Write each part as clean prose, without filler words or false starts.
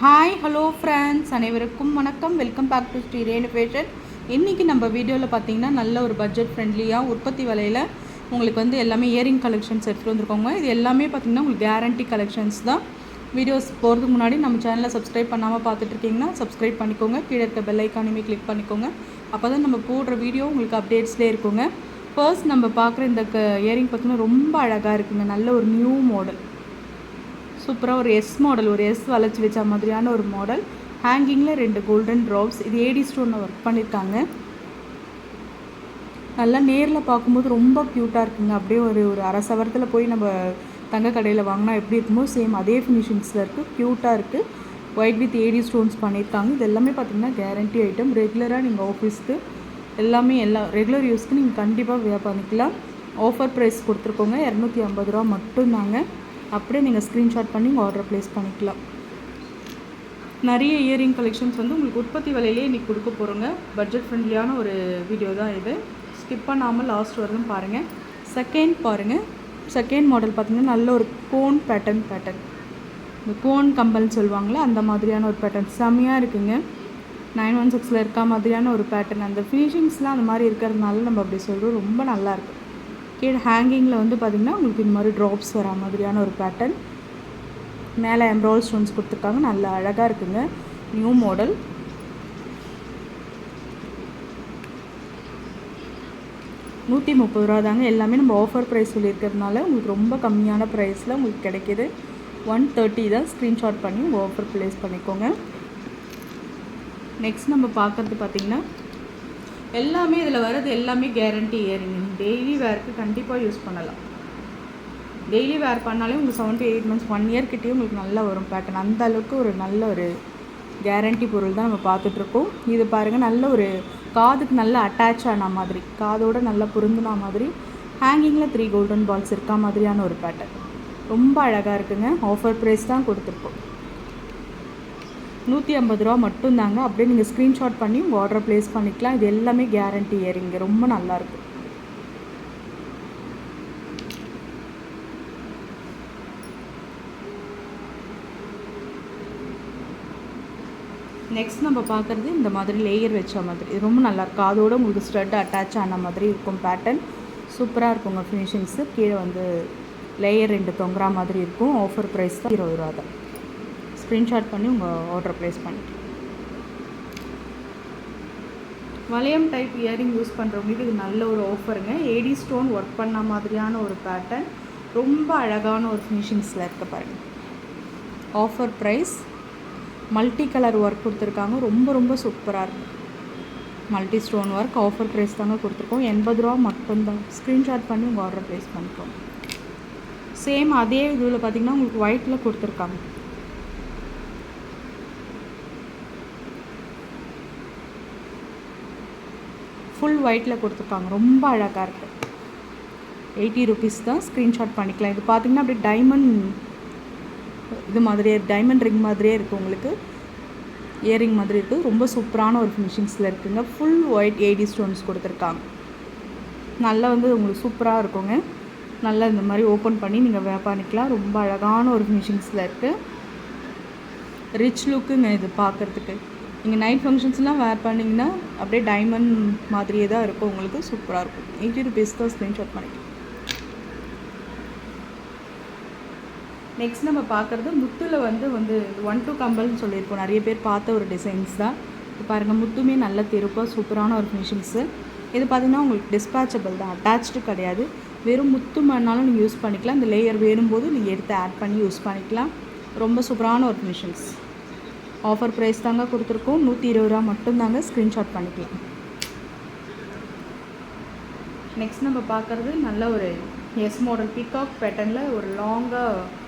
Hi hello friends, அனைவருக்கும் வணக்கம். Welcome back to Sri Renu Fashion. இன்றைக்கி நம்ம வீடியோவில் பார்த்தீங்கன்னா நல்ல ஒரு பட்ஜெட் ஃப்ரெண்ட்லியாக உற்பத்தி விலையில் உங்களுக்கு வந்து எல்லாமே இயரிங் கலெக்ஷன்ஸ் எடுத்துகிட்டு வந்துருக்கோங்க. இது எல்லாமே பார்த்திங்கன்னா உங்களுக்கு கேரண்டி கலெக்ஷன்ஸ் தான். வீடியோஸ் போகிறதுக்கு முன்னாடி நம்ம சேனலை சப்ஸ்கிரைப் பண்ணாமல் பார்த்துட்ருக்கீங்கன்னா சப்ஸ்கிரைப் பண்ணிக்கோங்க. கீழே இருக்க பெல் ஐக்கானுமே கிளிக் பண்ணிக்கோங்க. அப்போ தான் நம்ம போடுற வீடியோ உங்களுக்கு அப்டேட்ஸ்லேயே இருக்குங்க. ஃபர்ஸ்ட் நம்ம பார்க்குற இந்த இயரிங் பார்த்திங்கன்னா ரொம்ப அழகாக இருக்குங்க. நல்ல ஒரு நியூ மாடல், சூப்பராக ஒரு எஸ் மாடல், ஒரு எஸ் வளைச்சி வச்ச மாதிரியான ஒரு மாடல். ஹேங்கிங்கில் 2 golden drops. இது ஏடி ஸ்டோனில் ஒர்க் பண்ணியிருக்காங்க. நல்லா நேரில் பார்க்கும்போது ரொம்ப க்யூட்டாக இருக்குங்க. அப்படியே ஒரு அரை சவரத்தில் போய் நம்ம தங்க கடையில் வாங்கினா எப்படி இருக்குமோ சேம் அதே ஃபினிஷிங்ஸில் இருக்குது. க்யூட்டாக இருக்குது. ஒயிட் வித் ஏடி ஸ்டோன்ஸ் பண்ணியிருக்காங்க. இது எல்லாமே பார்த்திங்கன்னா கேரண்டி ஐட்டம். ரெகுலராக நீங்கள் ஆஃபீஸ்க்கு எல்லாமே ரெகுலர் யூஸ்க்கு நீங்கள் கண்டிப்பாக வியர் பண்ணிக்கலாம். Offer price கொடுத்துருக்கோங்க. 250 ரூபா மட்டும்தாங்க. அப்படியே நீங்கள் ஸ்க்ரீன்ஷாட் பண்ணி உங்கள் ஆர்டர் ப்ளேஸ் பண்ணிக்கலாம். நிறைய இயரிங் கலெக்ஷன்ஸ் வந்து உங்களுக்கு உற்பத்தி விலையிலே இன்றைக்கி கொடுக்க போகிறோங்க. பட்ஜெட் ஃப்ரெண்ட்லியான ஒரு வீடியோ தான் இது. ஸ்கிப் பண்ணாமல் லாஸ்ட் வரலும் பாருங்கள். செகண்ட் பாருங்கள். செகண்ட் மாடல் பார்த்திங்கன்னா நல்ல ஒரு கோன் பேட்டர்ன். இந்த கோன் கம்பல்னு சொல்லுவாங்களே அந்த மாதிரியான ஒரு பேட்டர்ன் செம்மையாக இருக்குங்க. 916 இருக்க மாதிரியான ஒரு பேட்டர்ன். அந்த ஃபினிஷிங்ஸ்லாம் அந்த மாதிரி இருக்கிறதுனால நம்ம அப்படி சொல்கிறோம். ரொம்ப நல்லாயிருக்கு. கீழே ஹேங்கிங்கில் வந்து பார்த்திங்கன்னா உங்களுக்கு இந்த மாதிரி ட்ராப்ஸ் வர மாதிரியான ஒரு பேட்டர்ன். மேலே எம்ப்ராய்டரி ஸ்டோன்ஸ் கொடுத்துருக்காங்க. நல்லா அழகாக இருக்குங்க. New model. ₹130 தாங்க. எல்லாமே நம்ம ஆஃபர் ப்ரைஸ் சொல்லியிருக்கிறதுனால உங்களுக்கு ரொம்ப கம்மியான ப்ரைஸில் உங்களுக்கு கிடைக்கிது. 130 தான். ஸ்க்ரீன்ஷாட் பண்ணி உங்கள் ஆஃபர் ப்ளேஸ் பண்ணிக்கோங்க. நெக்ஸ்ட் நம்ம பார்க்குறது பார்த்திங்கன்னா எல்லாமே இதில் வர்றது எல்லாமே கேரண்டி இயரிங். டெய்லி வேருக்கு கண்டிப்பாக யூஸ் பண்ணலாம். டெய்லி வேர் பண்ணாலே உங்களுக்கு 7 to 8 months 1 year கிட்டேயும் உங்களுக்கு நல்லா வரும் பேட்டர்ன். அந்த அளவுக்கு ஒரு நல்ல ஒரு கேரண்டி பொருள் தான் நம்ம பார்த்துட்ருக்கோம். இது பாருங்கள், நல்ல ஒரு காதுக்கு நல்லா அட்டாச் ஆன மாதிரி, காதோடு நல்லா பொருந்தின மாதிரி ஹேங்கிங்கில் 3 கோல்டன் பால்ஸ் இருக்கா மாதிரியான ஒரு பேட்டர்ன். ரொம்ப அழகாக இருக்குங்க. ஆஃபர் ப்ரைஸ் தான் கொடுத்துருக்கோம். ₹150 மட்டும்தாங்க. அப்படியே நீங்கள் ஸ்க்ரீன்ஷாட் பண்ணி உங்கள் ஆர்டரை ப்ளேஸ் பண்ணிக்கலாம். இது எல்லாமே கேரண்டி இயரிங். ரொம்ப நல்லாயிருக்கும். நெக்ஸ்ட் நம்ம பார்க்குறது இந்த மாதிரி லேயர் வச்ச மாதிரி. இது ரொம்ப நல்லாயிருக்கும். அதோடு உங்களுக்கு ஸ்டட் அட்டாச் ஆன மாதிரி இருக்கும் பேட்டர்ன். சூப்பராக இருக்குங்க ஃபினிஷிங்ஸு. கீழே வந்து லேயர் 2 தொங்குற மாதிரி இருக்கும். ஆஃபர் ப்ரைஸ் தான் ₹20 தான். ஸ்க்ரீன்ஷாட் பண்ணி உங்கள் ஆர்டர் ப்ளேஸ் பண்ணிட்டு வளையம் டைப் இயரிங் யூஸ் பண்ணுறவங்களுக்கு இது நல்ல ஒரு ஆஃபருங்க. ஏடி ஸ்டோன் ஒர்க் பண்ண மாதிரியான ஒரு பேட்டர்ன். ரொம்ப அழகான ஒரு ஃபினிஷிங்ஸில் இருக்க பாருங்கள். Offer price. Multi colour work கொடுத்துருக்காங்க. ரொம்ப சூப்பராக இருக்கும். Multi stone work. Offer price தாங்க கொடுத்துருக்கோம். ₹80 மட்டும்தான். ஸ்க்ரீன்ஷாட் பண்ணி உங்கள் ஆர்டர் ப்ளேஸ் பண்ணிக்கோங்க. சேம் அதே இதில் பார்த்திங்கன்னா உங்களுக்கு ஒயிட்டில் கொடுத்துருக்காங்க. ஃபுல் ஒயிட்டில் கொடுத்துருக்காங்க. ரொம்ப அழகாக இருக்குது. ₹80 தான். ஸ்க்ரீன்ஷாட் பண்ணிக்கலாம். இது பார்த்திங்கன்னா அப்படியே டைமண்ட் இது மாதிரியே, டைமண்ட் ரிங் மாதிரியே இருக்குது. உங்களுக்கு இயரிங் மாதிரி இருக்குது. ரொம்ப சூப்பரான ஒரு ஃபினிஷிங்ஸில் இருக்குங்க. ஃபுல் ஒயிட் ஏடி ஸ்டோன்ஸ் கொடுத்துருக்காங்க. நல்லா வந்து உங்களுக்கு சூப்பராக இருக்குங்க. நல்லா இந்த மாதிரி ஓப்பன் பண்ணி நீங்கள் வேர் பண்ணிக்கலாம். ரொம்ப அழகான ஒரு ஃபினிஷிங்ஸில் இருக்குது. ரிச் லுக்குங்க இது பார்க்குறதுக்கு. நீங்கள் நைட் ஃபங்க்ஷன்ஸ்லாம் வேர் பண்ணிங்கன்னா அப்படியே டைமண்ட் மாதிரியே தான் இருக்கும். உங்களுக்கு சூப்பராக இருக்கும். ₹80 தான். ஸ்க்ரீன்ஷாட் பண்ணிக்கலாம். நெக்ஸ்ட் நம்ம பார்க்குறது முத்தில் வந்து 1-2 கம்பல்னு சொல்லியிருக்கோம். நிறைய பேர் பார்த்த ஒரு டிசைன்ஸ் தான். இப்போ பாருங்கள், முத்துமே நல்ல தெருப்பாக சூப்பரான ஒரு ஃபினிஷிங்ஸு. இது பார்த்திங்கன்னா உங்களுக்கு டிஸ்பேச்சபிள் தான். அட்டாச்சு கிடையாது. வெறும் முத்து மண்ணாலும் நீங்கள் யூஸ் பண்ணிக்கலாம். இந்த லேயர் வேணும்போது நீங்கள் எடுத்து ஆட் பண்ணி யூஸ் பண்ணிக்கலாம். ரொம்ப சூப்பரான ஒரு ஃபினிஷிங்ஸ். ஆஃபர் ப்ரைஸ் தாங்க கொடுத்துருக்கோம். ₹120 மட்டும்தாங்க. ஸ்க்ரீன்ஷாட் பண்ணிக்கலாம். நெக்ஸ்ட் நம்ம பார்க்குறது நல்ல ஒரு எஸ் மாடல் பீகாக் பேட்டர்னில் ஒரு லாங்காக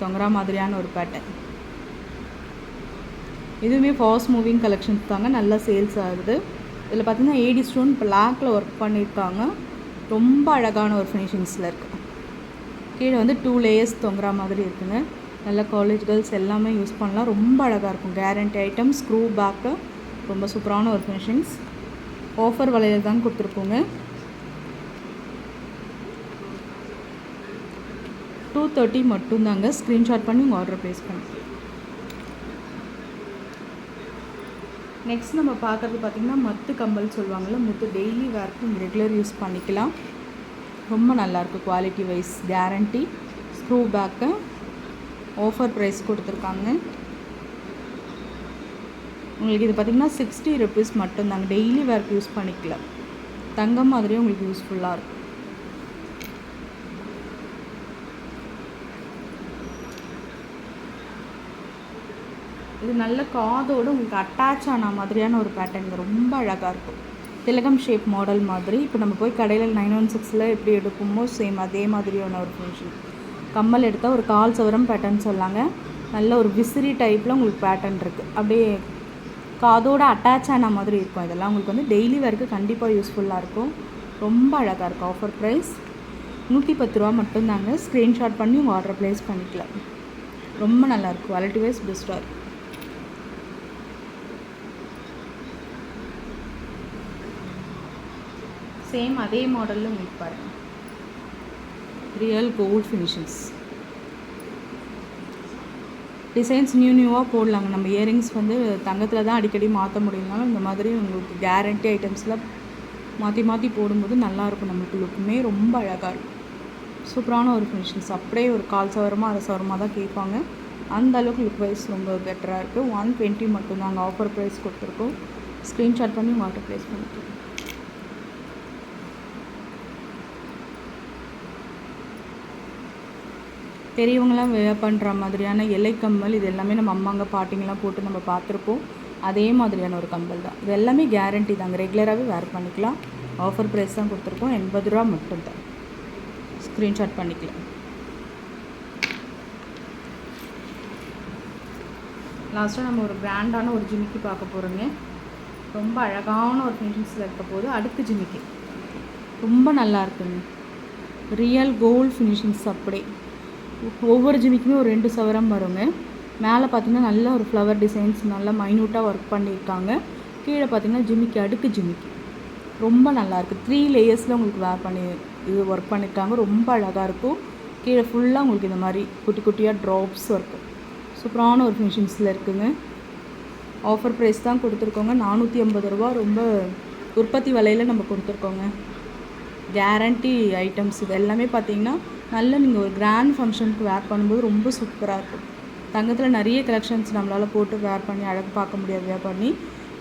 தொங்குற மாதிரியான ஒரு பேட்டர்ன். இதுவுமே ஃபாஸ்ட் மூவிங் கலெக்ஷன்ஸ் தாங்க. நல்லா சேல்ஸ் ஆகுது. இதில் பார்த்திங்கன்னா ஏடி ஸ்டோன் பிளாக்கில் ஒர்க் பண்ணியிருக்காங்க. ரொம்ப அழகான ஒரு ஃபினிஷிங்ஸில் இருக்குது. கீழே வந்து 2 லேயர்ஸ் தொங்குற மாதிரி இருக்குங்க. நல்ல காலேஜ் கேர்ள்ஸ் எல்லாமே யூஸ் பண்ணலாம். ரொம்ப அழகாக இருக்கும். Guarantee item. Screw back. ரொம்ப சூப்பரான ஒரு ஃபினிஷிங்ஸ். ஆஃபர் விலையில் தான் கொடுத்துருக்கோங்க. 230 மட்டும்தாங்க. ஸ்க்ரீன்ஷாட் பண்ணி உங்கள் ஆர்டர் ப்ளேஸ் பண்ணி நெக்ஸ்ட் நம்ம பார்க்குறது பார்த்திங்கன்னா மத்து கம்பல் சொல்லுவாங்கள்ல, முத்து டெய்லி வேர்க்கு நீங்கள் ரெகுலர் யூஸ் பண்ணிக்கலாம். ரொம்ப நல்லாயிருக்கு quality wise, guarantee. Screw back offer price கொடுத்துருக்காங்க. உங்களுக்கு இது பார்த்திங்கன்னா 60 rupees மட்டும்தாங்க. டெய்லி வேர்க்கு யூஸ் பண்ணிக்கலாம். தங்கம் மாதிரியே உங்களுக்கு யூஸ்ஃபுல்லாக இருக்கும். இது நல்ல காதோடு உங்களுக்கு அட்டாச் ஆன மாதிரியான ஒரு பேட்டர்ன், ரொம்ப அழகாக இருக்கும். திலகம் ஷேப் மாடல் மாதிரி. இப்போ நம்ம போய் கடையில் 916 எப்படி எடுப்போமோ சேம் அதே மாதிரியான ஒரு ஃபங்க்ஷன். கம்மல் எடுத்தால் ஒரு 1/4 சவரம் பேட்டர்ன் சொல்லாங்க. நல்ல ஒரு விசிறி டைப்பில் உங்களுக்கு பேட்டர்ன் இருக்குது. அப்படியே காதோடு அட்டாச் ஆன மாதிரி இருக்கும். இதெல்லாம் உங்களுக்கு வந்து டெய்லி வேர்க்கு கண்டிப்பாக யூஸ்ஃபுல்லாக இருக்கும். ரொம்ப அழகாக இருக்கும். ஆஃபர் ப்ரைஸ் 110 ரூபா மட்டும்தாங்க. ஸ்க்ரீன்ஷாட் பண்ணி உங்கள் ஆர்டர் ப்ளேஸ் பண்ணிக்கலாம். ரொம்ப நல்லாயிருக்கும். குவாலிட்டி வைஸ் பெஸ்ட்டாக இருக்கும். சேம் அதே மாடலில் உங்களுக்கு பாருங்கள். ரியல் கோல்ட் ஃபினிஷிங்ஸ் டிசைன்ஸ் நியூவாக போடலாங்க. நம்ம இயரிங்ஸ் வந்து தங்கத்தில் தான் அடிக்கடி மாற்ற முடியும்னாலும் இந்த மாதிரி உங்களுக்கு கேரண்டி ஐட்டம்ஸில் மாற்றி போடும்போது நல்லாயிருக்கும். நம்மளுக்கு லுக்குமே ரொம்ப அழகாக இருக்கும். சூப்பரான ஒரு ஃபினிஷிங்ஸ். அப்படியே ஒரு 1/4 சவரமாக 1/2 சவரமாக தான் கேட்பாங்க. அந்த அளவுக்கு லுக் வைஸ் ரொம்ப பெட்டராக இருக்குது. 120 மட்டும்தாங்க ஆஃபர் ப்ரைஸ் கொடுத்துருக்கோம். ஸ்க்ரீன்ஷாட் பண்ணி ஆர்டர் ப்ளேஸ் பண்ணிக்கலாம். பெரியவங்களாம் வேர் பண்ணுற மாதிரியான இலை கம்மல், இது எல்லாமே நம்ம அம்மாங்க பாட்டிங்கெலாம் போட்டு நம்ம பார்த்துருப்போம். அதே மாதிரியான ஒரு கம்பல் தான். இது எல்லாமே கேரண்டி தாங்க. ரெகுலராகவே வேர் பண்ணிக்கலாம். ஆஃபர் ப்ரைஸ் தான் கொடுத்துருக்கோம். 80 ரூபா மட்டும்தான். ஸ்க்ரீன்ஷாட் பண்ணிக்கலாம். லாஸ்ட்டாக நம்ம ஒரு பிராண்டான ஒரு ஜிமிக்கி பார்க்க போகிறோங்க. ரொம்ப அழகான ஒரு ஃபினிஷிங்ஸில் இருக்க போது அடுக்கு ஜிமிக்கி ரொம்ப நல்லா இருக்குங்க. Real gold finishings. அப்படியே ஒவ்வொரு ஜிமிக்குமே ஒரு 2 சவரம் வருங்க. மேலே பார்த்திங்கன்னா நல்ல ஒரு ஃப்ளவர் டிசைன்ஸ் நல்லா மைன்யூட்டாக ஒர்க் பண்ணியிருக்காங்க. கீழே பார்த்திங்கன்னா ஜிமிக்கி அடுக்கு ஜிமிக்கி ரொம்ப நல்லாயிருக்கு. 3 லேயர்ஸில் உங்களுக்கு வேர் பண்ணி இது ஒர்க் பண்ணியிருக்காங்க. ரொம்ப அழகாக இருக்கும். கீழே ஃபுல்லாக உங்களுக்கு இந்த மாதிரி குட்டி குட்டியாக ட்ராப்ஸ் ஒர்க்கு சூப்பரான ஒரு ஃபினிஷிங்ஸில் இருக்குதுங்க. ஆஃபர் ப்ரைஸ் தான் கொடுத்துருக்கோங்க. 450 ரூபா. ரொம்ப உற்பத்தி விலையில் நம்ம கொடுத்துருக்கோங்க. Guarantee items. இது எல்லாமே பார்த்திங்கன்னா நல்ல நீங்கள் ஒரு கிராண்ட் ஃபங்க்ஷனுக்கு வேர் பண்ணும்போது ரொம்ப சூப்பராக இருக்கும். தங்கத்தில் நிறைய கலெக்ஷன்ஸ் நம்மளால் போட்டு வேர் பண்ணி அழகு பார்க்க முடியாது. வேர் பண்ணி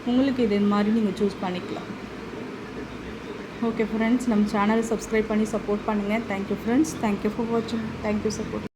உங்களுக்கு இது மாதிரி நீங்கள் சூஸ் பண்ணிக்கலாம். ஓகே ஃப்ரெண்ட்ஸ், நம்ம சேனலை சப்ஸ்கிரைப் பண்ணி சப்போர்ட் பண்ணுங்கள். Thank you friends. தேங்க்யூ ஃபார் வாட்சிங். Thank you support.